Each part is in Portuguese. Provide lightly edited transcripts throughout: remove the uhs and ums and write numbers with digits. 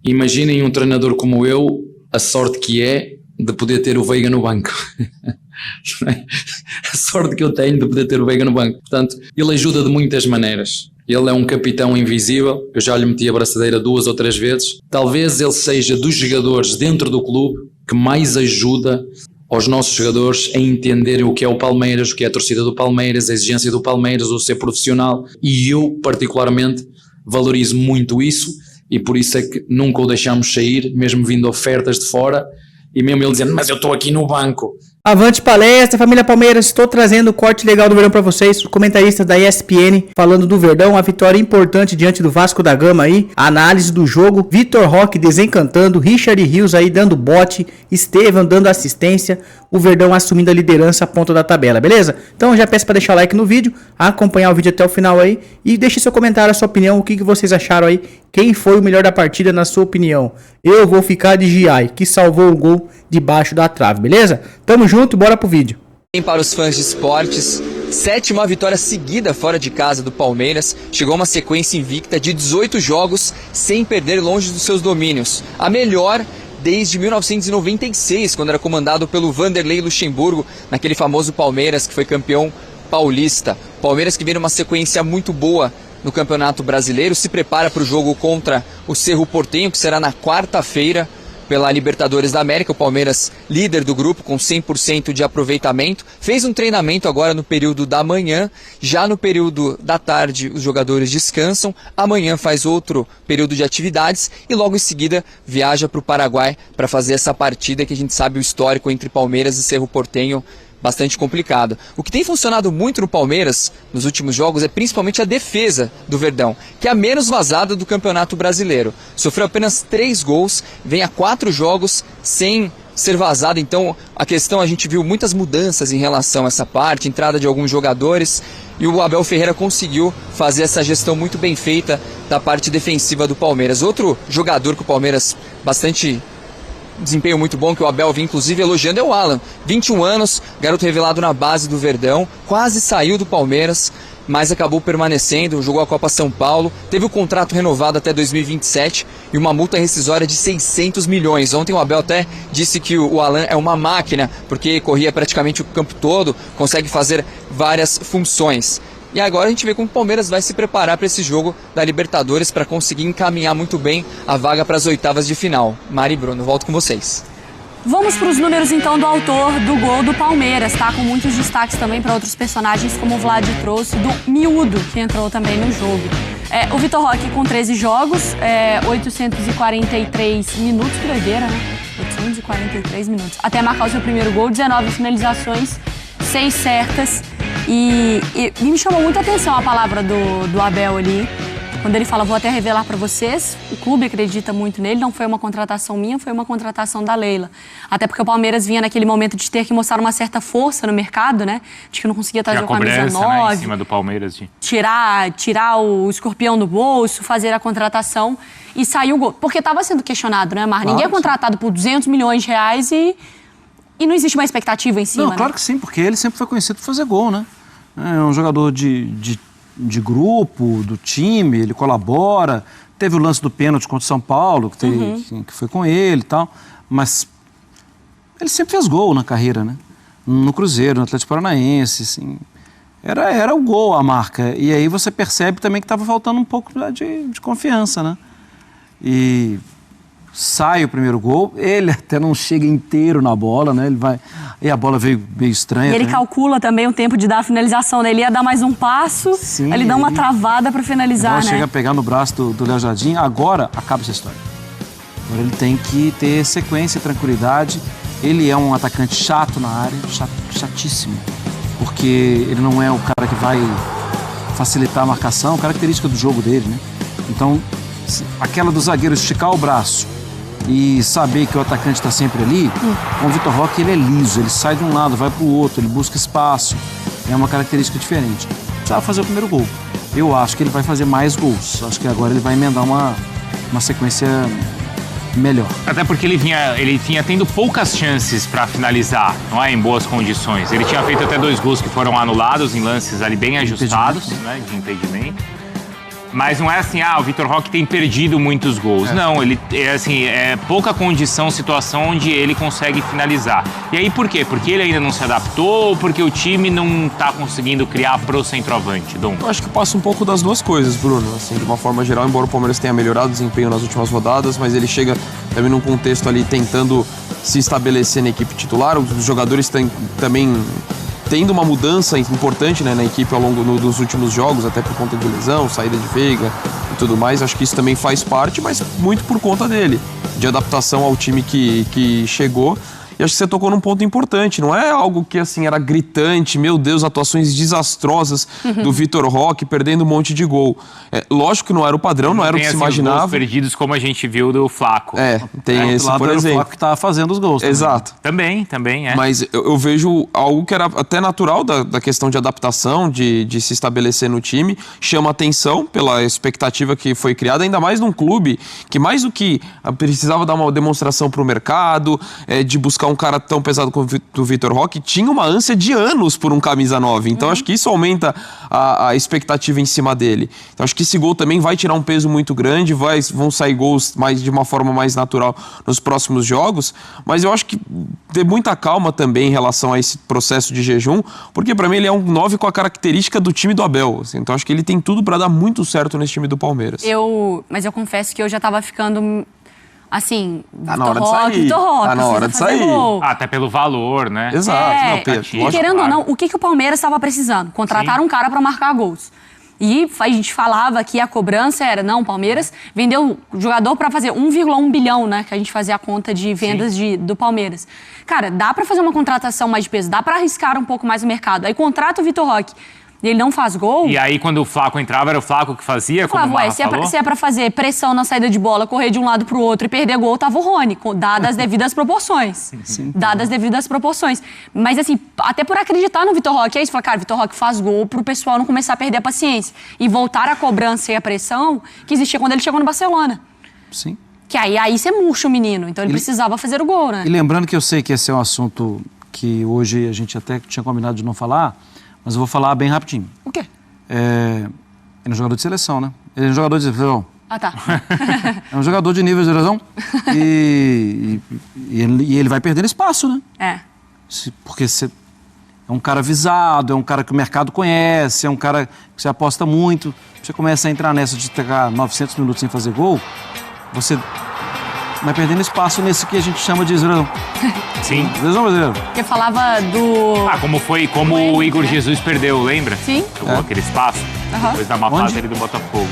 Imaginem um treinador como eu, a sorte que é de poder ter o Veiga no banco. A sorte que eu tenho de poder ter o Veiga no banco. Portanto, ele ajuda de muitas maneiras. Ele é um capitão invisível, eu já lhe meti a braçadeira 2 ou 3 vezes. Talvez ele seja dos jogadores dentro do clube que mais ajuda aos nossos jogadores a entenderem o que é o Palmeiras, o que é a torcida do Palmeiras, a exigência do Palmeiras, o ser profissional. E eu, particularmente, valorizo muito isso e por isso é que nunca o deixamos sair, mesmo vindo ofertas de fora e mesmo ele dizendo, mas eu estou aqui no banco. Avante palestra, família Palmeiras, estou trazendo o corte legal do Verdão para vocês, os comentaristas da ESPN falando do Verdão, a vitória importante diante do Vasco da Gama aí, a análise do jogo, Vitor Roque desencantando, Richard Rios aí dando bote, Estevam dando assistência, o Verdão assumindo a liderança a ponta da tabela, beleza? Então eu já peço para deixar o like no vídeo, acompanhar o vídeo até o final aí e deixe seu comentário, a sua opinião, o que vocês acharam aí, quem foi o melhor da partida na sua opinião. Eu vou ficar de Giai, que salvou o gol debaixo da trave, beleza? Tamo junto, bora pro vídeo. Para os fãs de esportes, 7ª vitória seguida fora de casa do Palmeiras, chegou a uma sequência invicta de 18 jogos sem perder longe dos seus domínios. A melhor desde 1996, quando era comandado pelo Vanderlei Luxemburgo, naquele famoso Palmeiras que foi campeão paulista. Palmeiras que vem numa sequência muito boa no Campeonato Brasileiro, se prepara para o jogo contra o Cerro Porteño, que será na quarta-feira, pela Libertadores da América. O Palmeiras, líder do grupo, com 100% de aproveitamento, fez um treinamento agora no período da manhã, já no período da tarde os jogadores descansam, amanhã faz outro período de atividades e logo em seguida viaja para o Paraguai para fazer essa partida que a gente sabe o histórico entre Palmeiras e Cerro Porteño, bastante complicado. O que tem funcionado muito no Palmeiras nos últimos jogos é principalmente a defesa do Verdão, que é a menos vazada do Campeonato Brasileiro. Sofreu apenas 3 gols, vem a 4 jogos sem ser vazado, então a questão, a gente viu muitas mudanças em relação a essa parte, entrada de alguns jogadores, e o Abel Ferreira conseguiu fazer essa gestão muito bem feita da parte defensiva do Palmeiras. Outro jogador que o Palmeiras bastante desempenho muito bom, que o Abel vem inclusive elogiando, é o Alan, 21 anos, garoto revelado na base do Verdão, quase saiu do Palmeiras, mas acabou permanecendo, jogou a Copa São Paulo, teve o contrato renovado até 2027 e uma multa rescisória de 600 milhões. Ontem o Abel até disse que o Alan é uma máquina, porque corria praticamente o campo todo, consegue fazer várias funções. E agora a gente vê como o Palmeiras vai se preparar para esse jogo da Libertadores para conseguir encaminhar muito bem a vaga para as oitavas de final. Mari e Bruno, volto com vocês. Vamos para os números então do autor do gol do Palmeiras, tá? Com muitos destaques também para outros personagens, como o Vlad trouxe, do Miúdo, que entrou também no jogo. O Vitor Roque com 13 jogos, 843 minutos, que doideira, né? 843 minutos. Até marcar o seu primeiro gol, 19 finalizações, 6 certas. E me chamou muita atenção a palavra do Abel ali, quando ele fala, vou até revelar para vocês, o clube acredita muito nele, não foi uma contratação minha, foi uma contratação da Leila. Até porque o Palmeiras vinha naquele momento de ter que mostrar uma certa força no mercado, né? De que não conseguia trazer o camisa 9. Né, em cima do Palmeiras. Tirar o escorpião do bolso, fazer a contratação e saiu o gol. Porque estava sendo questionado, né, Mar? Claro, ninguém é contratado por 200 milhões de reais e não existe uma expectativa em cima, Não, claro que sim, porque ele sempre foi conhecido por fazer gol, né? É um jogador de grupo, do time, ele colabora. Teve o lance do pênalti contra o São Paulo, que foi com ele e tal. Mas ele sempre fez gol na carreira, né? No Cruzeiro, no Atlético Paranaense, assim. Era o gol a marca. E aí você percebe também que estava faltando um pouco de confiança, né? E sai o primeiro gol, ele até não chega inteiro na bola, né? Ele vai... E a bola veio meio estranha. E ele calcula também o tempo de dar a finalização, né? Ele ia dar mais um passo, sim, ele dá uma travada para finalizar, né? Chega a pegar no braço do Léo Jardim, agora acaba essa história. Agora ele tem que ter sequência e tranquilidade. Ele é um atacante chato na área, chatíssimo. Porque ele não é o cara que vai facilitar a marcação, característica do jogo dele, né? Então, aquela do zagueiro esticar o braço e saber que o atacante está sempre ali, com o Vitor Roque ele é liso, ele sai de um lado, vai para o outro, ele busca espaço, é uma característica diferente. Precisava fazer o primeiro gol. Eu acho que ele vai fazer mais gols, acho que agora ele vai emendar uma sequência melhor. Até porque ele tinha tendo poucas chances para finalizar, não é, em boas condições. Ele tinha feito até 2 gols que foram anulados em lances ali bem ajustados, né, de impedimento. Mas não é assim, o Vitor Roque tem perdido muitos gols. Não, ele é pouca condição, situação onde ele consegue finalizar. E aí por quê? Porque ele ainda não se adaptou ou porque o time não tá conseguindo criar pro centroavante, Dom? Eu acho que passa um pouco das duas coisas, Bruno. Assim, de uma forma geral, embora o Palmeiras tenha melhorado o desempenho nas últimas rodadas, mas ele chega também num contexto ali tentando se estabelecer na equipe titular. Os jogadores também tendo uma mudança importante, né, na equipe ao longo dos últimos jogos, até por conta de lesão, saída de Veiga e tudo mais. Acho que isso também faz parte, mas muito por conta dele, de adaptação ao time que chegou. E acho que você tocou num ponto importante, não é algo que assim era gritante, meu Deus, atuações desastrosas do Vitor Roque, perdendo um monte de gol. Lógico que não era o padrão, não era o que se imaginava. Gols perdidos como a gente viu do Flaco. Tem esse, por exemplo. O Flaco que tava fazendo os gols. Exato. Também. Mas eu vejo algo que era até natural da questão de adaptação, de se estabelecer no time, chama atenção pela expectativa que foi criada, ainda mais num clube que mais do que precisava dar uma demonstração para o mercado, de buscar um cara tão pesado como o Vitor Roque, tinha uma ânsia de anos por um camisa 9. Então acho que isso aumenta a expectativa em cima dele. Então acho que esse gol também vai tirar um peso muito grande, vão sair gols de uma forma mais natural nos próximos jogos, mas eu acho que ter muita calma também em relação a esse processo de jejum, porque para mim ele é um 9 com a característica do time do Abel. Assim, então acho que ele tem tudo para dar muito certo nesse time do Palmeiras. Mas eu confesso que eu já tava ficando... Assim, tá na hora de sair. Tá na hora de sair. Até pelo valor, né? Exato. E querendo ou não, o que o Palmeiras estava precisando? Contratar um cara para marcar gols. E a gente falava que a cobrança era, não, o Palmeiras vendeu jogador para fazer 1,1 bilhão, né? Que a gente fazia a conta de vendas do Palmeiras. Cara, dá para fazer uma contratação mais de peso, dá para arriscar um pouco mais o mercado. Aí contrata o Vitor Roque. E ele não faz gol. E aí, quando o Flaco entrava, era o Flaco que fazia? Se é pra fazer pressão na saída de bola, correr de um lado pro outro e perder gol, tava o Rony, dadas as devidas proporções. Sim. Dadas as devidas proporções. Mas, assim, até por acreditar no Vitor Roque, é isso. Falar, cara, Vitor Roque faz gol pro pessoal não começar a perder a paciência. E voltar a cobrança e a pressão que existia quando ele chegou no Barcelona. Sim. Que aí você murcha o menino. Então ele precisava fazer o gol, né? E lembrando que eu sei que esse é um assunto que hoje a gente até tinha combinado de não falar, mas eu vou falar bem rapidinho. O quê? Ele é um jogador de seleção, né? Ele é um jogador de seleção. Ah, tá. É um jogador de nível de seleção. E ele vai perdendo espaço, né? Porque você é um cara visado, é um cara que o mercado conhece, é um cara que você aposta muito. Você começa a entrar nessa de ficar 900 minutos sem fazer gol, você vai perdendo espaço nesse que a gente chama de seleção. Sim. Seleção brasileira. Porque falava do... como o Igor Jesus perdeu, lembra? Sim. Jogou aquele espaço, depois da má fase dele do Botafogo.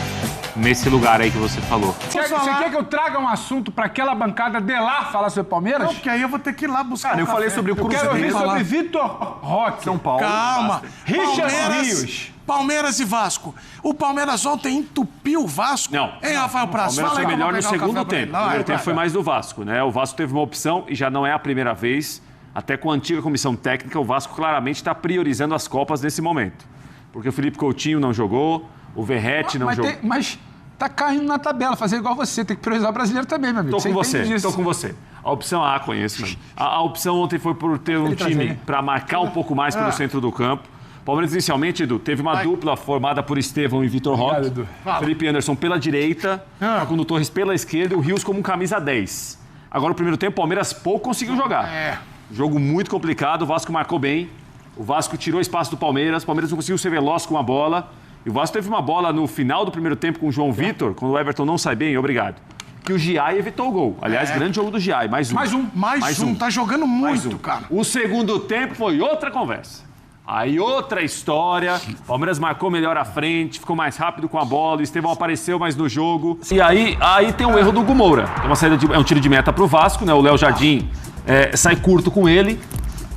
Nesse lugar aí que você falou. Você quer que eu traga um assunto pra aquela bancada de lá falar sobre Palmeiras? Não, porque aí eu vou ter que ir lá buscar. Cara, eu falei sobre o Cruzeiro. Eu quero ouvir sobre Vitor Roque. São Paulo. Calma. Richard Rios. Palmeiras e Vasco. O Palmeiras ontem entupiu o Vasco. Não. Hein, Rafael Praça? O Palmeiras foi melhor no segundo tempo. O primeiro tempo foi mais do Vasco, né? O Vasco teve uma opção e já não é a primeira vez. Até com a antiga comissão técnica, o Vasco claramente está priorizando as Copas nesse momento. Porque o Felipe Coutinho não jogou, o Verratti não jogou. Mas tá caindo na tabela, fazer igual você. Tem que priorizar o brasileiro também, meu amigo. Tô com você. A opção A, conheço mesmo. A opção ontem foi por ter um time para marcar um pouco mais pelo centro do campo. Palmeiras inicialmente, Edu, teve uma dupla formada por Estevão e Vitor Roque. Felipe Anderson pela direita, Facundo Torres pela esquerda e o Rios como um camisa 10. Agora, no primeiro tempo, o Palmeiras pouco conseguiu jogar. Jogo muito complicado, o Vasco marcou bem. O Vasco tirou espaço do Palmeiras, o Palmeiras não conseguiu ser veloz com a bola. E o Vasco teve uma bola no final do primeiro tempo com o João Vitor, quando o Everton não sai bem, obrigado. Que o Giai evitou o gol. Aliás, grande jogo do Giai, mais um. Mais um, tá jogando muito, cara. O segundo tempo foi outra conversa. Aí outra história, Palmeiras marcou melhor à frente, ficou mais rápido com a bola, o Estevão apareceu mais no jogo. E aí tem um erro do Hugo Moura. É um tiro de meta pro Vasco, né? O Léo Jardim sai curto com ele.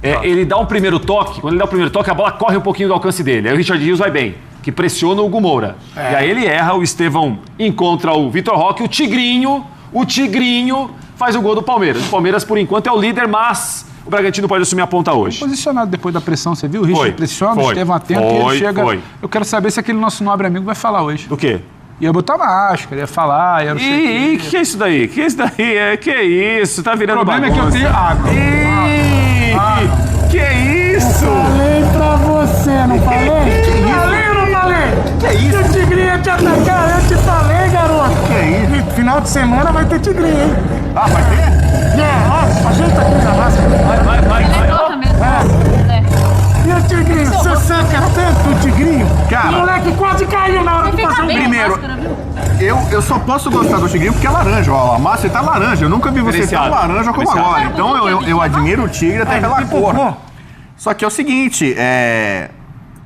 Ele dá um primeiro toque, quando ele dá o primeiro toque, a bola corre um pouquinho do alcance dele. Aí o Richard Rios vai bem, que pressiona o Hugo Moura. E aí ele erra, o Estevão encontra o Vitor Roque, o Tigrinho faz o gol do Palmeiras. O Palmeiras, por enquanto, é o líder, mas o Bragantino pode assumir a ponta hoje. Posicionado depois da pressão, você viu? O Richard pressiona, o Estevão atento e ele chega... Eu quero saber se aquele nosso nobre amigo vai falar hoje. Do quê? Ia botar máscara, ia falar, ia não sei o que é isso daí? Que é isso? Tá virando bagunça. O problema é que eu tenho água. Que é isso? Eu falei pra você, não falei? Falei ou não falei? Que é isso? O Tigrinho ia te atacar, Eu te falei, garoto. Que é isso? E final de semana vai ter tigrinho, hein? Ah, vai ter? Ó, ajeita aqui na máscara. Vai. Gosta mesmo. E o tigrinho? Você saca tanto o tigrinho? Cara. O moleque quase caiu na hora de fazer o Primeiro, eu só posso gostar do tigrinho porque é laranja, ó. A massa tá laranja. Eu nunca vi você tão laranja como agora. Então eu admiro o tigre até pela cor. Só que é o seguinte,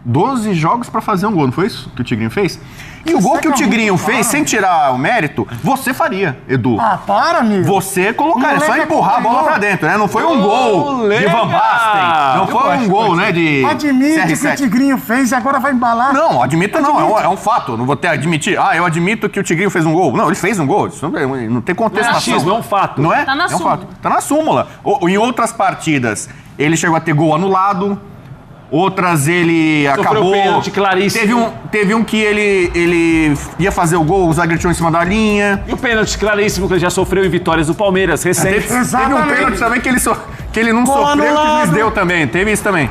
12 jogos pra fazer um gol, não foi isso que o Tigrinho fez? E o gol que o Tigrinho fez, sem tirar o mérito, você faria, Edu. Ah, para, amigo. Você colocaria, só empurrar a bola pra dentro, né? Não foi um gol de Van Basten. Não foi um gol, né, de Admite que o Tigrinho fez e agora vai embalar. Não, admito não, é um fato. Não vou ter admitir. Eu admito que o Tigrinho fez um gol. Não, ele fez um gol. Isso não tem contestação. Não é um fato. Não é? Tá na é um súmula. fato. Tá na súmula. Em outras partidas, ele chegou a ter gol anulado. Outras ele acabou. Pênalti claríssimo. Teve um que ele ia fazer o gol, o zagueiro tirou em cima da linha. E o pênalti claríssimo que ele já sofreu em vitórias do Palmeiras recentes. Teve um pênalti também que ele não sofreu, que o juiz deu também. Teve isso também.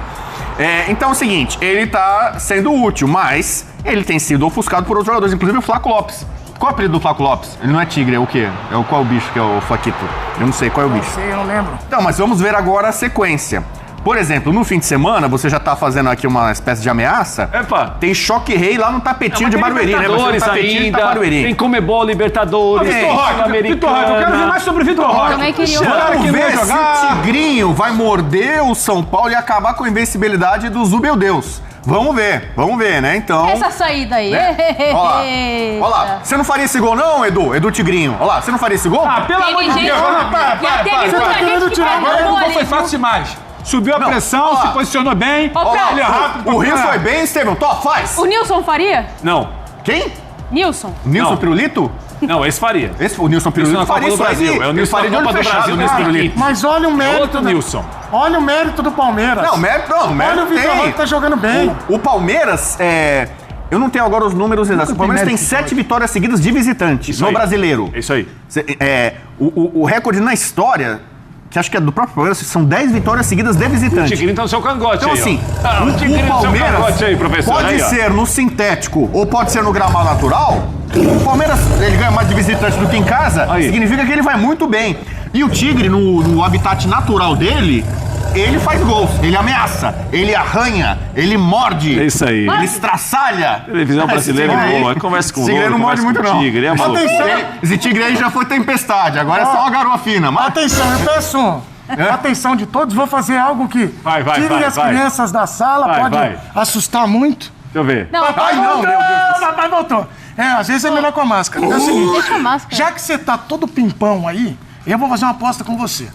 Então é o seguinte, ele tá sendo útil, mas ele tem sido ofuscado por outros jogadores, inclusive o Flaco Lopes. Qual é o apelido do Flaco Lopes? Ele não é tigre, é o quê? Qual é o bicho que é o Flaquito? Eu não sei qual é o bicho. Não sei, eu não lembro. Então, mas vamos ver agora a sequência. Por exemplo, no fim de semana, você já tá fazendo aqui uma espécie de ameaça. Epa. Tem Choque Rei lá no tapetinho de Barueri, né? Libertadores ainda. Tem Comebol, Libertadores. Vitor Roque, eu quero ver mais sobre o Vitor Roque. também queria Vamos ver se o Tigrinho vai morder o São Paulo e acabar com a invencibilidade do Zubeldeus. Vamos ver, né? Então... Essa saída aí. Né? Olha lá. Você não faria esse gol não, Edu? Edu Tigrinho. Olha lá, você não faria esse gol? Pelo amor de Deus. Agora o gol foi fácil demais. Subiu a pressão, se posicionou bem. Ele é rápido. O Rio foi bem, Estevão. Faz. O Nilson faria? Não. Quem? Nilson. Nilson Pirulito? Não, esse faria. O Nilson Pirulito faria isso aí. É o Nilson faria de olho fechado, Nilson Pirulito. Mas olha o mérito. Outro Nilson. Olha o mérito do Palmeiras. Não, mérito Olha o Vitor Roque tá jogando bem. O Palmeiras, eu não tenho agora os números exatos. O Palmeiras tem 7 vitórias seguidas de visitante no Brasileiro. É isso aí. O recorde na história, que acho que é do próprio Palmeiras, são 10 vitórias seguidas de visitante. O Tigrinho tá no seu cangote então, aí, assim, o Palmeiras aí, professor, pode aí, ser no sintético ou pode ser no gramado natural. O Palmeiras, ele ganha mais de visitante do que em casa, significa que ele vai muito bem. E o Tigre, no habitat natural dele, ele faz gols, ele ameaça, ele arranha, ele morde. É isso aí. Ele estraçalha. Televisão brasileira é boa. Conversa com o Tigre não morde muito, não. Tigre, esse Tigre aí já foi tempestade, agora é só uma garoa fina. Mas... Atenção, eu peço atenção de todos, vou fazer algo que tirem as crianças da sala, pode assustar muito. Deixa eu ver. Não, Papai não, meu Deus. Papai voltou. Às vezes é melhor com a máscara. É o seguinte, deixa a máscara. Já que você tá todo pimpão aí, eu vou fazer uma aposta com você.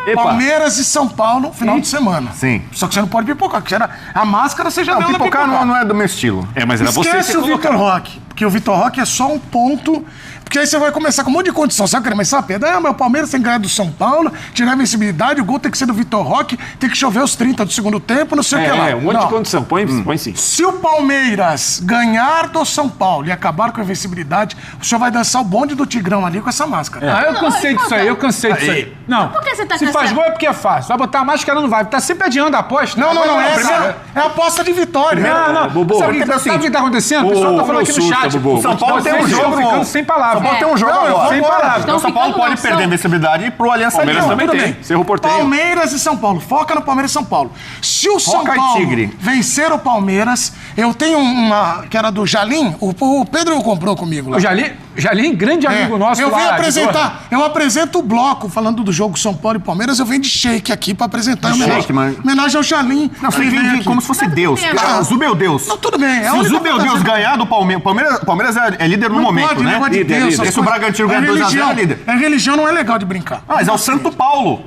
Epa. Palmeiras e São Paulo, final de semana. Sim. Só que você não pode pipocar, porque a máscara você já deu na pipocar pipocar. Não é do meu estilo. Mas era você Esquece que o Vitor Roque, porque o Vitor Roque é só um ponto. Porque aí você vai começar com um monte de condição. Você vai querer começar a pedra. Meu Palmeiras tem que ganhar do São Paulo, tirar a invencibilidade, o gol tem que ser do Vitor Roque, tem que chover os 30 do segundo tempo, não sei o que lá. Um monte de condição. Põe sim. Se o Palmeiras ganhar do São Paulo e acabar com a invencibilidade, o senhor vai dançar o bonde do Tigrão ali com essa máscara. Eu cansei disso aí, Não, por que você tá se faz gol é porque é fácil. Vai botar a máscara, não vai. Tá sempre adiando a aposta. Não. É a aposta de vitória. Não. Bubu, Sabe o que tá acontecendo? O pessoal tá falando aqui no chat. O São Paulo tem um jogo. Ficando sem palavras. São Paulo tem um jogo agora. Sem palavras. Então São Paulo pode perder a invencibilidade e pro Aliança Palmeiras Lima. também tem. Cerro Porteiro. Palmeiras e São Paulo. Foca no Palmeiras e São Paulo. Se o São Paulo vencer o Palmeiras, eu tenho uma que era do Jalim. O Pedro comprou comigo lá. O Jalim, grande amigo nosso. Eu venho apresentar. Eu apresento o bloco falando do jogo São Paulo e Palmeiras. Eu venho de shake aqui pra apresentar homenagem ao Jalim. Não, você vem como se fosse Deus. Zubeldeus. Não, tudo bem. Se o Zubeldeus ganhar do Palmeiras, Palmeiras é líder no momento, né? Se o Bragantino ganhar 2-0 é líder. A religião não é legal de brincar. Mas é o Santo Paulo.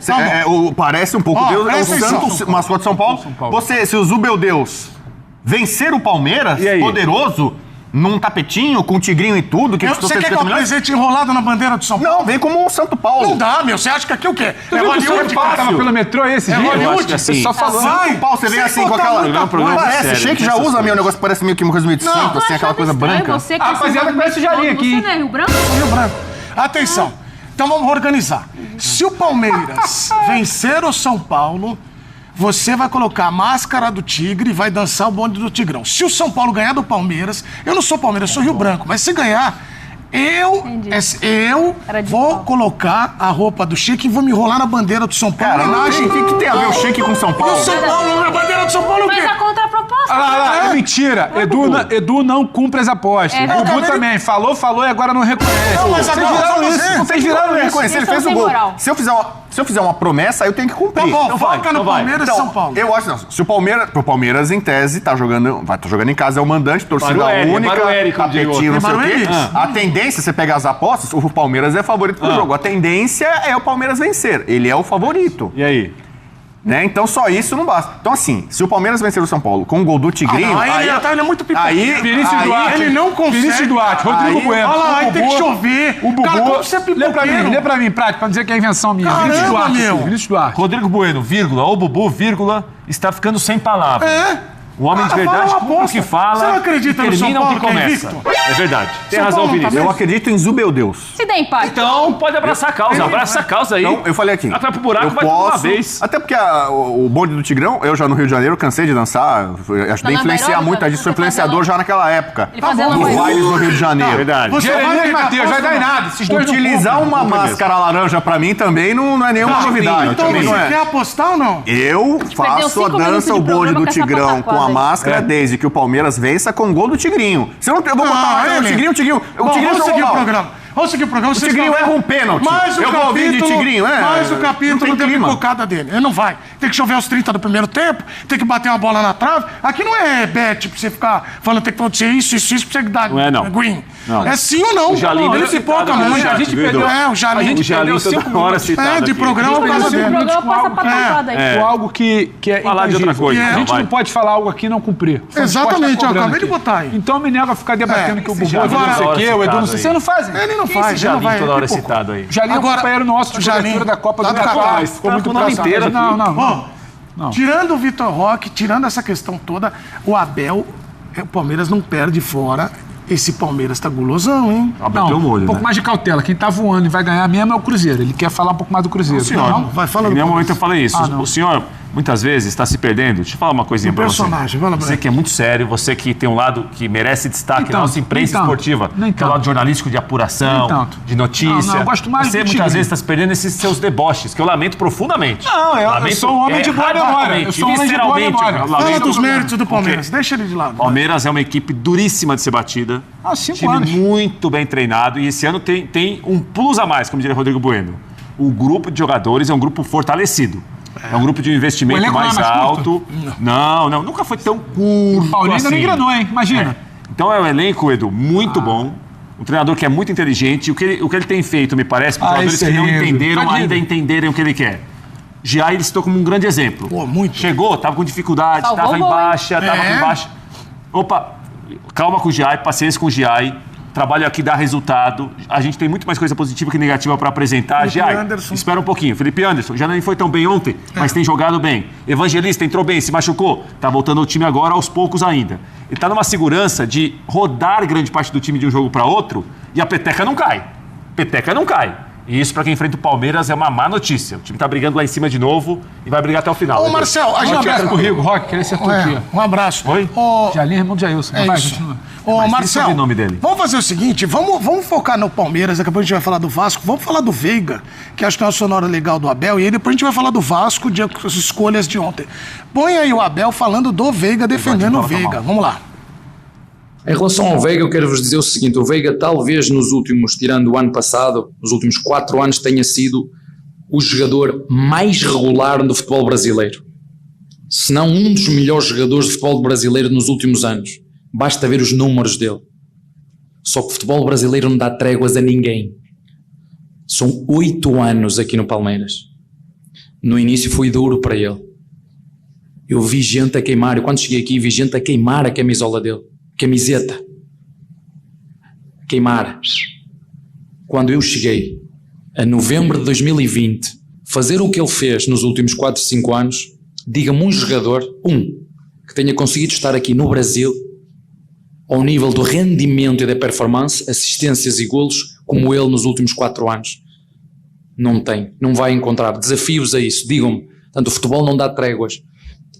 Parece um pouco Deus, é o Santo mascote de São Paulo. Se o Zubeldeus vencer o Palmeiras, poderoso, num tapetinho, com tigrinho e tudo... Você quer que eu apresente enrolado na bandeira do São Paulo? Não, vem como o Santo Paulo. Não dá, meu. Você acha que aqui o quê? É Hollywood, cara. Tava pelo metrô esse dia. Hollywood. Só falando. Santo Paulo, você vem assim com aquela... Parece, Sheik já usa meu negócio, parece meio que uma coisa meio de santo, assim, aquela coisa branca. Rapaziada, conhece o Jalim aqui. Você não é Rio Branco? Rio Branco. Atenção. Então vamos organizar. Se o Palmeiras vencer o São Paulo, você vai colocar a máscara do Tigre e vai dançar o bonde do Tigrão. Se o São Paulo ganhar do Palmeiras, eu não sou Palmeiras, eu sou Rio Branco, mas se ganhar, Eu vou colocar a roupa do Sheik e vou me enrolar na bandeira do São Paulo. Cara, o que tem a ver o Sheik com São Paulo? O São Paulo, a bandeira do São Paulo, o quê? Mas a contraproposta. É mentira. Edu não cumpre as apostas. O Bubu também. Falou e agora não reconhece. Não, mas Vocês agora viraram isso. Vocês viraram isso. Reconhecer, ele fez o gol. Se eu fizer uma promessa, aí eu tenho que cumprir. Tá bom, foca no Palmeiras e São Paulo. Eu acho, não, se o Palmeiras, em tese, tá jogando em casa, é o mandante, torcida única, tapetinho, não sei o quê. A tendência, você pegar as apostas, o Palmeiras é favorito pro jogo. A tendência é o Palmeiras vencer. Ele é o favorito. E aí? Né? Então só isso não basta. Então assim, se o Palmeiras vencer o São Paulo com um gol do Tigrinho... Ele é muito pipoqueiro. Vinícius Duarte. Ele não consegue. Vinícius Duarte, Rodrigo Bueno. Olha lá, aí tem que chover. O Bubu... Cara, como você é pipoqueiro? Lê pra mim, Prati, pra dizer que é invenção minha. Caramba, Vinícius Duarte. meu. Vinícius Duarte. Rodrigo Bueno, vírgula, o Bubu, vírgula, está ficando sem palavras. O homem de Cara, verdade fala uma cumpre o que aposta. fala. Você não acredita no São termina o Paulo que que é começa. invicto? É verdade. Tem São razão, Paulo Vinícius. Eu acredito em Zubeldeus. Se der empate. Então, pode abraçar a causa. Abraça a causa aí. Então, eu falei aqui. Vai pro buraco, eu vai de uma vez. Até porque o bonde do Tigrão, eu já no Rio de Janeiro, cansei de dançar. Ajudei a influenciar muito. A gente foi influenciador já naquela época. Ele fazia Dos bailes no Rio de Janeiro. Verdade. Você vai Matheus, vai dar em nada. Esses dois não Utilizar uma máscara laranja pra mim também não é nenhuma novidade. Então Também não você é. quer apostar ou não? Eu faço a 5 dança, minutos o de bonde programa do com essa Tigrão com a pataquada aí. máscara desde que o Palmeiras vença com o gol do Tigrinho. Se eu não, eu vou botar o Tigrinho. O Tigrinho Vamos seguir o jogou mal. programa. Vamos seguir o programa. O Tigrinho erra um pênalti. Mas o Eu vou ouvir de Tigrinho, Mas o capítulo não tem tem clima. pipocada dele. Ele não vai. Tem que chover aos 30 do primeiro tempo, tem que bater uma bola na trave. Aqui não é bet pra você ficar falando tem que acontecer isso pra você dar Não é, não. green. Não. É sim ou não? O Jalim Ele deve se ter pipoca citado muito. no A gente chat, perdeu. viu? O Jalim. O Jalim toda hora citado de aqui. programa por causa dele. Programa com essa pataquada aí. Com algo que é Falar de outra intangível. coisa, A então, gente vai. não pode falar algo aqui e não cumprir. Exatamente, eu acabei de aqui. botar aí. Então eu me nego a ficar debatendo que o Bubu Jalim não sei o toda quê, hora o Edu não citado sei. aí. Você não faz. Ele não Esse faz, ele não Jalim vai. toda hora pipocou. citado aí. Jalim é um Agora, companheiro nosso de Jalim, cobertura da Copa lá do do Catar. Catar. Ficou Tá muito com o nome próximo. inteiro aqui. Ó, tirando o Vitor Roque, tirando essa questão toda, o Abel, o Palmeiras não perde fora. Esse Palmeiras tá gulosão, hein? Não, o molho, um pouco né? mais de cautela. Quem tá voando e vai ganhar mesmo é o Cruzeiro. Ele quer falar um pouco mais do Cruzeiro. Não, vai falando. Em nenhum momento eu falei isso. não. O senhor, muitas vezes, está se perdendo. Deixa eu falar uma coisinha pra você. personagem, fala pra Você ele. que é muito sério, você que tem um lado que merece destaque Nem na nossa tanto, imprensa nem tanto, esportiva, nem que é o tanto. lado jornalístico de apuração, Nem tanto. de notícia. Não, eu gosto mais você do muitas Tigrinho. vezes está se perdendo nesses seus deboches, que eu lamento profundamente. Não, eu Lamento, sou um homem de boa memória. Eu sou um homem de boa visceralmente, memória. lamento. Fala dos Porque méritos do Palmeiras, deixa ele de lado. Palmeiras é uma equipe duríssima de ser batida. Ah, 5 Time anos. muito bem treinado e esse ano tem um plus a mais, como diria Rodrigo Bueno. O grupo de jogadores é um grupo fortalecido. É um grupo de O investimento elenco não é mais mais alto. Não, nunca foi tão curto. O Paulinho ainda assim. não engrenou, hein? Imagina. Então é um elenco, Edu, muito bom. Um treinador que é muito inteligente. O que ele tem feito, me parece, que os jogadores esse que não lindo. entenderam Imagina. ainda entenderem o que ele quer. Jair ele citou como um grande exemplo. Pô, muito. Chegou, tava com dificuldade, Salvou tava o em gol, hein? baixa, tava com baixa. Opa, calma com o Jair, paciência com o Jair. Trabalho aqui dá resultado. A gente tem muito mais coisa positiva que negativa para apresentar. Felipe Jair, Anderson. espera um pouquinho. Felipe Anderson, já nem foi tão bem ontem, mas tem jogado bem. Evangelista entrou bem, se machucou. Tá voltando ao time agora, aos poucos ainda. Ele tá numa segurança de rodar grande parte do time de um jogo para outro e a peteca não cai. Peteca não cai. E isso, para quem enfrenta o Palmeiras, é uma má notícia. O time tá brigando lá em cima de novo e vai brigar até o final. Ô, Marcel, a Um gente... abraço pro Rigo, Roque, que ele acertou aqui. Um abraço. Oi? Ô, Jalim, irmão de Jailson. É Vai, isso. continua. Ô, Mas tem Marcel, sobrenome dele. vamos fazer o seguinte, vamos focar no Palmeiras, daqui a pouco a gente vai falar do Vasco, vamos falar do Veiga, que acho que é uma sonora legal do Abel, e aí depois a gente vai falar do Vasco, de as escolhas de ontem. Põe aí o Abel falando do Veiga, defendendo o Veiga. Vamos lá. Em relação ao Veiga, eu quero vos dizer o seguinte: o Veiga talvez nos últimos, tirando o ano passado, nos últimos 4 anos tenha sido o jogador mais regular do futebol brasileiro. Se não um dos melhores jogadores de futebol brasileiro nos últimos anos. Basta ver os números dele. Só que o futebol brasileiro não dá tréguas a ninguém. São 8 anos aqui no Palmeiras. No início foi duro para ele. Eu vi gente a queimar, eu quando cheguei aqui vi gente a queimar a camisola dele. Camiseta. Queimar. Quando eu cheguei a novembro de 2020, fazer o que ele fez nos últimos 4, 5 anos, diga-me um jogador, que tenha conseguido estar aqui no Brasil ao nível do rendimento e da performance, assistências e golos, como ele nos últimos 4 anos. Não tem, não vai encontrar desafios a isso, digam-me. Portanto, o futebol não dá tréguas.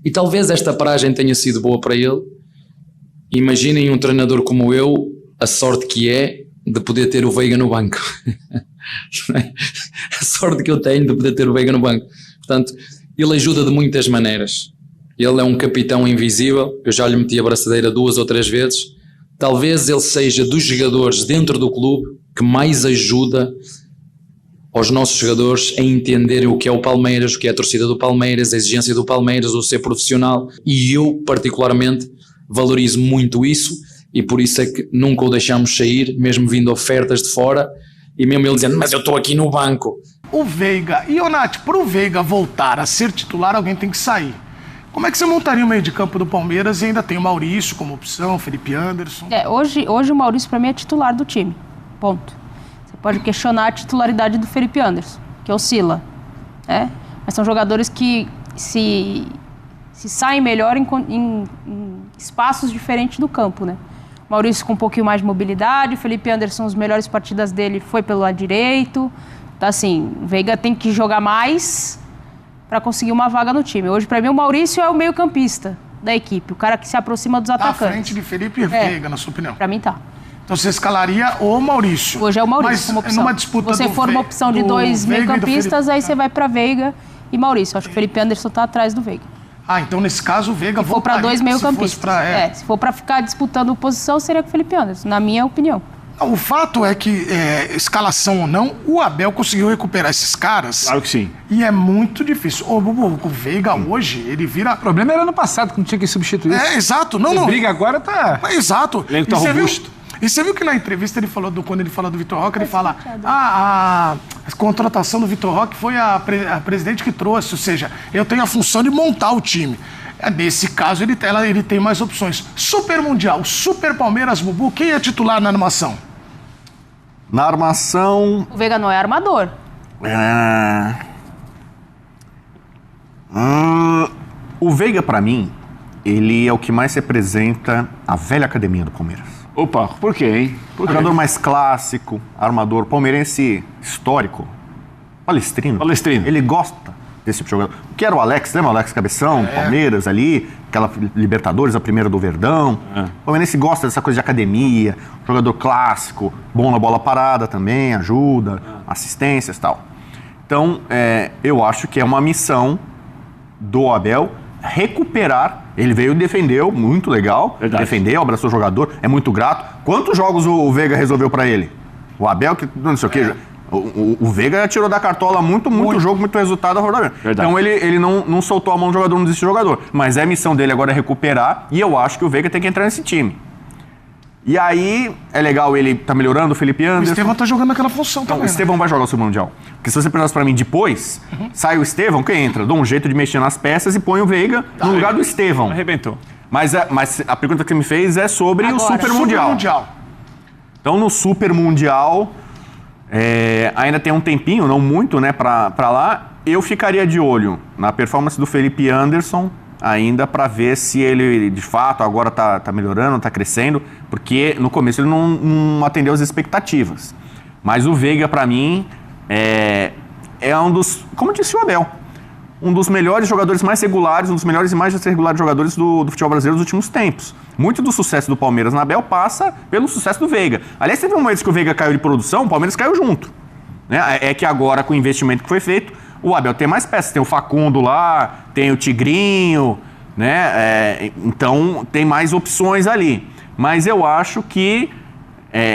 E talvez esta paragem tenha sido boa para ele. Imaginem um treinador como eu, a sorte que é, de poder ter o Veiga no banco. A sorte que eu tenho de poder ter o Veiga no banco. Portanto, ele ajuda de muitas maneiras. Ele é um capitão invisível, eu já lhe meti a braçadeira 2 ou 3 vezes. Talvez ele seja dos jogadores dentro do clube que mais ajuda aos nossos jogadores a entenderem o que é o Palmeiras, o que é a torcida do Palmeiras, a exigência do Palmeiras, o ser profissional, e eu particularmente valorizo muito isso, e por isso é que nunca o deixamos sair, mesmo vindo ofertas de fora, e mesmo ele dizendo, mas eu estou aqui no banco. O Veiga, e Nath, para o Veiga voltar a ser titular, alguém tem que sair. Como é que você montaria o meio de campo do Palmeiras e ainda tem o Maurício como opção, Felipe Anderson? Hoje o Maurício para mim é titular do time, ponto. Você pode questionar a titularidade do Felipe Anderson, que oscila, né? Mas são jogadores que se saem melhor em espaços diferentes do campo, né? Maurício com um pouquinho mais de mobilidade, Felipe Anderson, as melhores partidas dele foi pelo lado direito. Então, assim, o Veiga tem que jogar mais para conseguir uma vaga no time. Hoje, para mim, o Maurício é o meio-campista da equipe, o cara que se aproxima dos atacantes. À frente de Felipe Veiga, na sua opinião? Para mim, tá. Então, você escalaria o Maurício? Hoje é o Maurício mas como opção. Numa disputa Se você for uma opção de 2 meio-campistas, aí você vai para Veiga e Maurício. Acho que o Felipe Anderson tá atrás do Veiga. Então nesse caso o Veiga voltaria. Se for para 2 meio-campistas. Se for para ficar disputando posição, seria com o Felipe Anderson, na minha opinião. O fato é que, escalação ou não, o Abel conseguiu recuperar esses caras. Claro que sim. E é muito difícil. O Veiga hoje, ele vira... O problema era ano passado, que não tinha que substituir. Exato. Não. A briga agora tá... Exato. Ele tá robusto. E você viu que na entrevista ele falou, quando ele fala do Vitor Roque, ele fala, a contratação do Vitor Roque foi a presidente que trouxe, ou seja, eu tenho a função de montar o time. Nesse caso, ele tem mais opções. Super Mundial, Super Palmeiras, Bubu, quem é titular na armação? Na armação... O Veiga não é armador. O Veiga, pra mim, ele é o que mais representa a velha academia do Palmeiras. Opa, por quê, hein? Jogador mais clássico, armador, palmeirense histórico, palestrino. Ele gosta desse tipo de jogador. O que era o Alex, lembra o Alex Cabeção, Palmeiras ali, aquela Libertadores, a primeira do Verdão. O palmeirense gosta dessa coisa de academia, jogador clássico, bom na bola parada também, ajuda, assistências e tal. Então, eu acho que é uma missão do Abel recuperar. Ele veio e defendeu, muito legal. Verdade. Defendeu, abraçou o jogador, é muito grato. Quantos jogos o Veiga resolveu pra ele? O Abel, que não sei o quê. O Veiga tirou da cartola muito jogo, muito resultado. Então ele não soltou a mão do jogador, não desistiu do jogador. Mas a missão dele agora é recuperar, e eu acho que o Veiga tem que entrar nesse time. E aí, é legal, ele tá melhorando, o Felipe Anderson. O Estevão tá jogando aquela função também. O Estevão vai jogar o Super Mundial. Porque se você perguntasse pra mim depois, sai o Estevão, quem entra? Dá um jeito de mexer nas peças e põe o Veiga no lugar do Estevão. Arrebentou. Mas a pergunta que ele me fez é sobre o Super Mundial. Então, no Super Mundial, ainda tem um tempinho, não muito, né, pra lá. Eu ficaria de olho na performance do Felipe Anderson, ainda para ver se ele, de fato, agora tá melhorando, tá crescendo, porque no começo ele não atendeu as expectativas. Mas o Veiga, para mim, é um dos, como disse o Abel, um dos melhores jogadores mais regulares, um dos melhores e mais regulares jogadores do futebol brasileiro dos últimos tempos. Muito do sucesso do Palmeiras na Abel passa pelo sucesso do Veiga. Aliás, teve momentos que o Veiga caiu de produção, o Palmeiras caiu junto. Né? É que agora, com o investimento que foi feito, o Abel tem mais peças. Tem o Facundo lá, tem o Tigrinho, né? Então tem mais opções ali. Mas eu acho que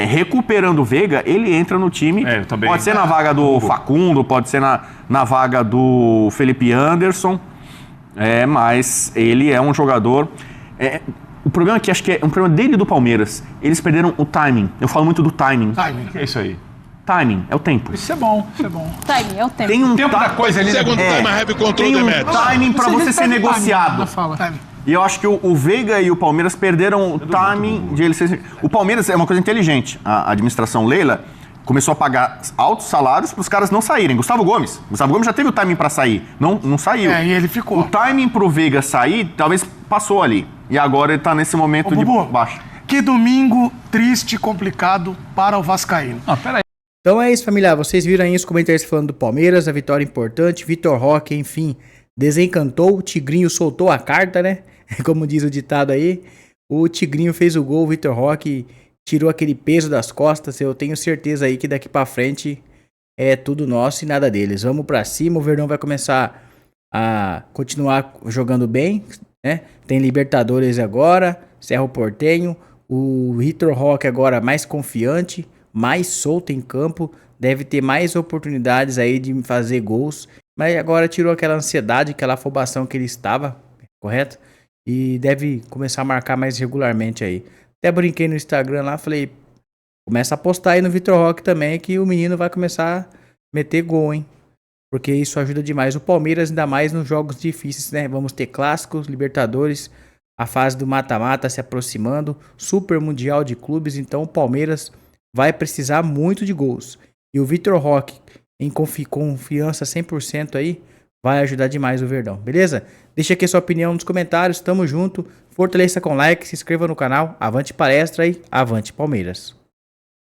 recuperando o Veiga, ele entra no time. Pode ser na vaga do Facundo, pode ser na vaga do Felipe Anderson. Mas ele é um jogador. O problema é que acho que é um problema dele e do Palmeiras. Eles perderam o timing. Eu falo muito do timing. Timing, é isso aí. Timing, é o tempo. Isso é bom. Timing, é o tempo. Tem um tempo da coisa ali. Segundo time, heavy control, tem um timing para você ser negociado. E eu acho que o Veiga e o Palmeiras perderam o timing de eles serem... O Palmeiras é uma coisa inteligente. A administração Leila começou a pagar altos salários para os caras não saírem. Gustavo Gomes já teve o timing para sair. Não saiu. E ele ficou. O timing pro Veiga sair, talvez passou ali. E agora ele tá nesse momento de baixo. Que domingo triste e complicado para o vascaíno. Peraí. Então é isso, família. Vocês viram aí os comentários falando do Palmeiras, a vitória importante. Vitor Roque, enfim, desencantou. O Tigrinho soltou a carta, né? Como diz o ditado aí. O Tigrinho fez o gol, o Vitor Roque tirou aquele peso das costas. Eu tenho certeza aí que daqui pra frente é tudo nosso e nada deles. Vamos pra cima, o Verdão vai começar a continuar jogando bem, né? Tem Libertadores agora, Cerro Porteño, o Vitor Roque agora mais confiante, mais solto em campo, deve ter mais oportunidades aí de fazer gols, mas agora tirou aquela ansiedade, aquela afobação que ele estava, correto? E deve começar a marcar mais regularmente aí. Até brinquei no Instagram lá, falei, começa a postar aí no Vitor Roque também, que o menino vai começar a meter gol, hein? Porque isso ajuda demais o Palmeiras, ainda mais nos jogos difíceis, né? Vamos ter clássicos, Libertadores, a fase do mata-mata se aproximando, Super Mundial de Clubes, então o Palmeiras vai precisar muito de gols. E o Vitor Roque, em confiança 100% aí, vai ajudar demais o Verdão, beleza? Deixa aqui a sua opinião nos comentários, tamo junto, fortaleça com like, se inscreva no canal, avante palestra e avante Palmeiras.